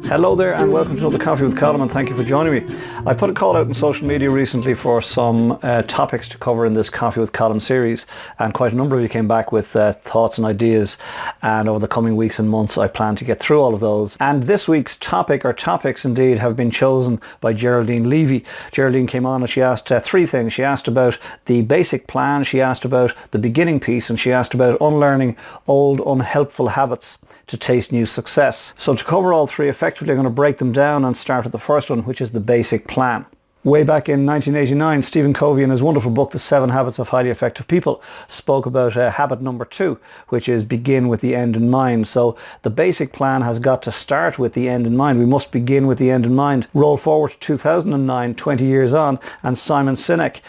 Hello there and welcome to another Coffee with Colin, and thank you for joining me. I put a call out on social media recently for some topics to cover in this Coffee with Colin series, and quite a number of you came back with thoughts and ideas, and over the coming weeks and months I plan to get through all of those. And this week's topic, or topics indeed, have been chosen by Geraldine Levy. Geraldine came on and she asked three things. She asked about the basic plan, she asked about the beginning piece, and she asked about unlearning old unhelpful habits to taste new success. So to cover all three effectively, I'm going to break them down and start with the first one, which is the basic plan. Way back in 1989, Stephen Covey, in his wonderful book, The 7 Habits of Highly Effective People, spoke about habit number 2, which is begin with the end in mind. So the basic plan has got to start with the end in mind. We must begin with the end in mind. Roll forward to 2009, 20 years on, and Simon Sinek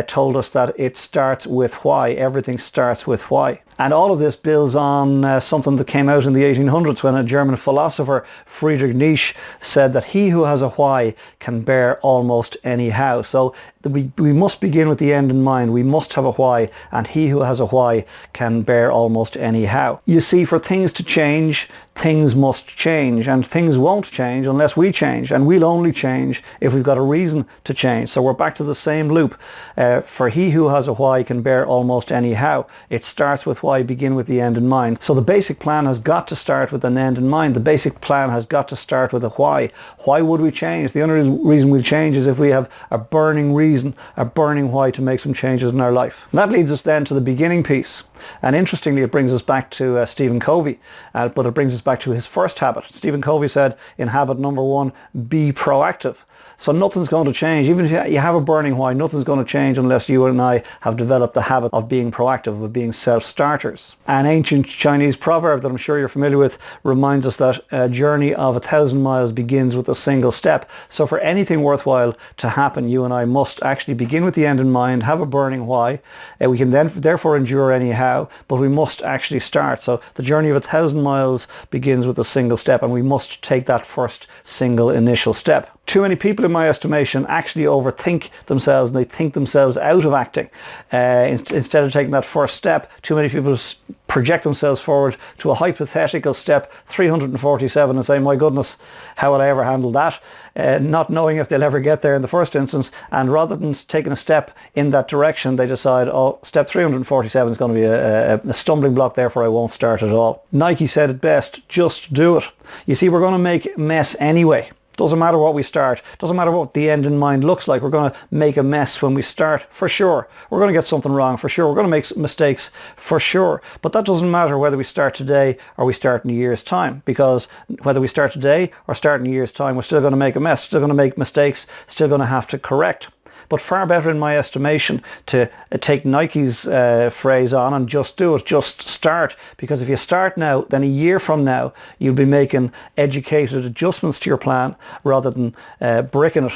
told us that it starts with why. Everything starts with why. And all of this builds on something that came out in the 1800s when a German philosopher, Friedrich Nietzsche, said that he who has a why can bear almost any how. So we must begin with the end in mind. We must have a why, and he who has a why can bear almost any how. You see, for things to change, things must change, and things won't change unless we change, and we'll only change if we've got a reason to change. So we're back to the same loop. For he who has a why can bear almost any how. It starts with why, begin with the end in mind. So the basic plan has got to start with an end in mind. The basic plan has got to start with a why. Why would we change? The only reason we'll change is if we have a burning reason, a burning why to make some changes in our life. And that leads us then to the beginning piece. And interestingly, it brings us back to Stephen Covey, but it brings us back to his first habit. Stephen Covey said in habit number 1, be proactive. So nothing's going to change. Even if you have a burning why, nothing's going to change unless you and I have developed the habit of being proactive, of being self-starters. An ancient Chinese proverb that I'm sure you're familiar with reminds us that a journey of 1,000 miles begins with a single step. So for anything worthwhile to happen, you and I must actually begin with the end in mind, have a burning why. We can then therefore endure anyhow, but we must actually start. So the journey of 1,000 miles begins with a single step, and we must take that first single initial step. Too many people, in my estimation, actually overthink themselves, and they think themselves out of acting. Instead of taking that first step, too many people project themselves forward to a hypothetical step 347 and say, my goodness, how will I ever handle that? Not knowing if they'll ever get there in the first instance, and rather than taking a step in that direction, they decide, oh, step 347 is going to be a stumbling block, therefore I won't start at all. Nike said it best, just do it. You see, we're going to make a mess anyway. Doesn't matter what we start. Doesn't matter what the end in mind looks like. We're going to make a mess when we start, for sure. We're going to get something wrong, for sure. We're going to make mistakes, for sure. But that doesn't matter whether we start today or we start in a year's time, because whether we start today or start in a year's time, we're still going to make a mess, still going to make mistakes, still going to have to correct. But far better, in my estimation, to take Nike's phrase on and just do it, just start. Because if you start now, then a year from now, you'll be making educated adjustments to your plan rather than bricking it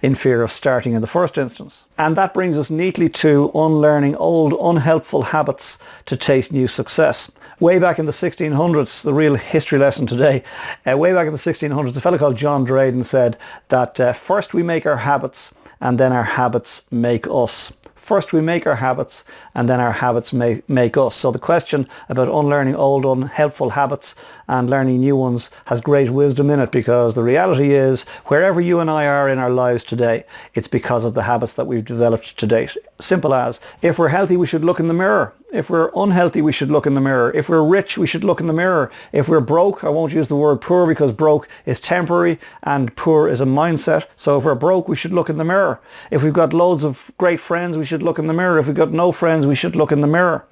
in fear of starting in the first instance. And that brings us neatly to unlearning old unhelpful habits to taste new success. Way back in the 1600s, the real history lesson today, way back in the 1600s, a fellow called John Dryden said that first we make our habits, and then our habits make us. First we make our habits, and then our habits make us. So the question about unlearning old unhelpful habits and learning new ones has great wisdom in it, because the reality is, wherever you and I are in our lives today, it's because of the habits that we've developed to date. Simple as, if we're healthy, we should look in the mirror. If we're unhealthy, we should look in the mirror. If we're rich, we should look in the mirror. If we're broke, I won't use the word poor, because broke is temporary and poor is a mindset. So if we're broke, we should look in the mirror. If we've got loads of great friends, we should look in the mirror. If we've got no friends, we should look in the mirror.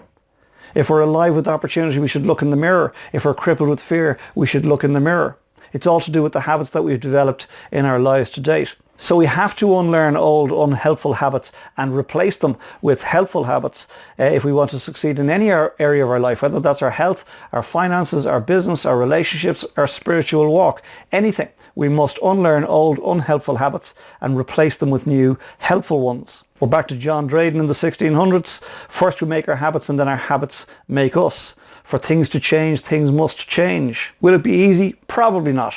If we're alive with opportunity, we should look in the mirror. If we're crippled with fear, we should look in the mirror. It's all to do with the habits that we've developed in our lives to date. So we have to unlearn old unhelpful habits and replace them with helpful habits if we want to succeed in any area of our life, whether that's our health, our finances, our business, our relationships, our spiritual walk, anything. We must unlearn old unhelpful habits and replace them with new helpful ones. We're back to John Dryden in the 1600s. First we make our habits, and then our habits make us. For things to change, things must change. Will it be easy? Probably not.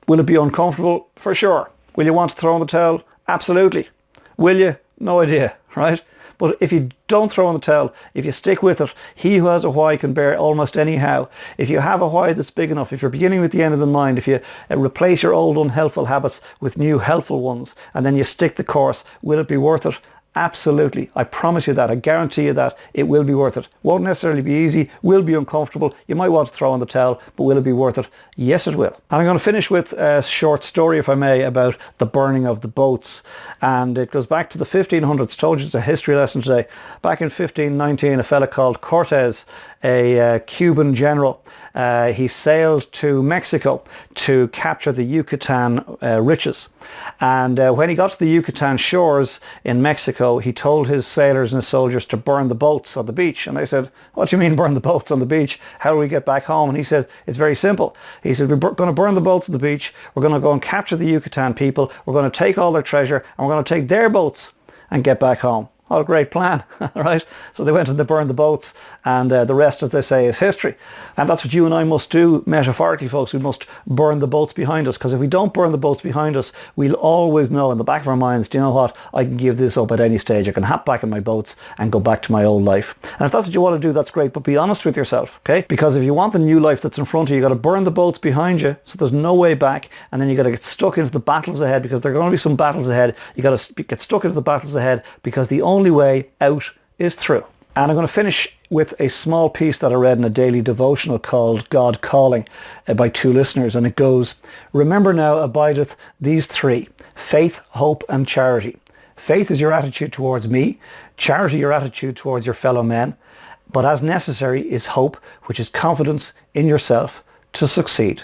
Will it be uncomfortable? For sure. Will you want to throw in the towel? Absolutely. Will you? No idea, right? But if you don't throw in the towel, if you stick with it, he who has a why can bear almost any how. If you have a why that's big enough, if you're beginning with the end in mind, if you replace your old unhelpful habits with new helpful ones, and then you stick the course, will it be worth it? Absolutely. I promise you that. I guarantee you that it will be worth it. Won't necessarily be easy, will be uncomfortable. You might want to throw in the towel, but will it be worth it? Yes, it will. And I'm going to finish with a short story, if I may, about the burning of the boats. And it goes back to the 1500s. Told you it's a history lesson today. Back in 1519, a fella called Cortez, a Cuban general, he sailed to Mexico to capture the Yucatan riches. And when he got to the Yucatan shores in Mexico, he told his sailors and his soldiers to burn the boats on the beach. And they said, what do you mean burn the boats on the beach? How do we get back home? And he said, it's very simple. He said, we're going to burn the boats on the beach. We're going to go and capture the Yucatan people. We're going to take all their treasure and we're going to take their boats and get back home. What a great plan, right? So they went and they burned the boats, and the rest, as they say, is history. And that's what you and I must do, metaphorically, folks. We must burn the boats behind us, because if we don't burn the boats behind us, we'll always know in the back of our minds, do you know what? I can give this up at any stage. I can hop back in my boats and go back to my old life. And if that's what you want to do, that's great, but be honest with yourself, okay? Because if you want the new life that's in front of you, you've got to burn the boats behind you, so there's no way back, and then you've got to get stuck into the battles ahead, because there are going to be some battles ahead. You've got to get stuck into the battles ahead, because the only way out is through. And I'm going to finish with a small piece that I read in a daily devotional called God Calling by two listeners, and it goes, remember now abideth these three, faith, hope and charity. Faith is your attitude towards me, charity your attitude towards your fellow men, but as necessary is hope, which is confidence in yourself to succeed.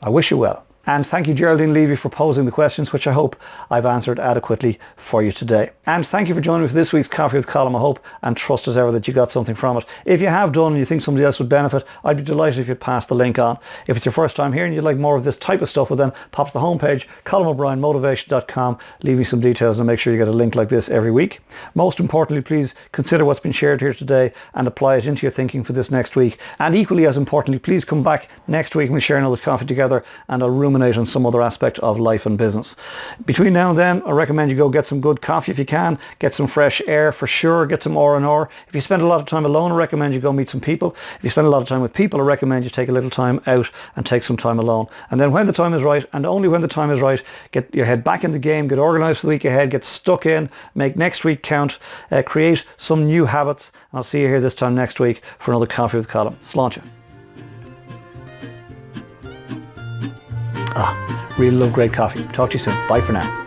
I wish you well. And thank you, Geraldine Levy, for posing the questions, which I hope I've answered adequately for you today. And thank you for joining me for this week's Coffee with Colm. I hope and trust as ever that you got something from it. If you have done and you think somebody else would benefit, I'd be delighted if you'd pass the link on. If it's your first time here and you'd like more of this type of stuff, well then pop to the homepage, ColmO'BrienMotivation.com, leave me some details and make sure you get a link like this every week. Most importantly, please consider what's been shared here today and apply it into your thinking for this next week. And equally as importantly, please come back next week and we'll share another coffee together, and I'll ruminate on some other aspect of life and business. Between now and then, I recommend you go get some good coffee if you can, get some fresh air for sure, get some R&R. If you spend a lot of time alone, I recommend you go meet some people. If you spend a lot of time with people, I recommend you take a little time out and take some time alone. And then when the time is right, and only when the time is right, get your head back in the game, get organised for the week ahead, get stuck in, make next week count, create some new habits. And I'll see you here this time next week for another Coffee with Colm. Sláinte. Really love great coffee. Talk to you soon. Bye for now.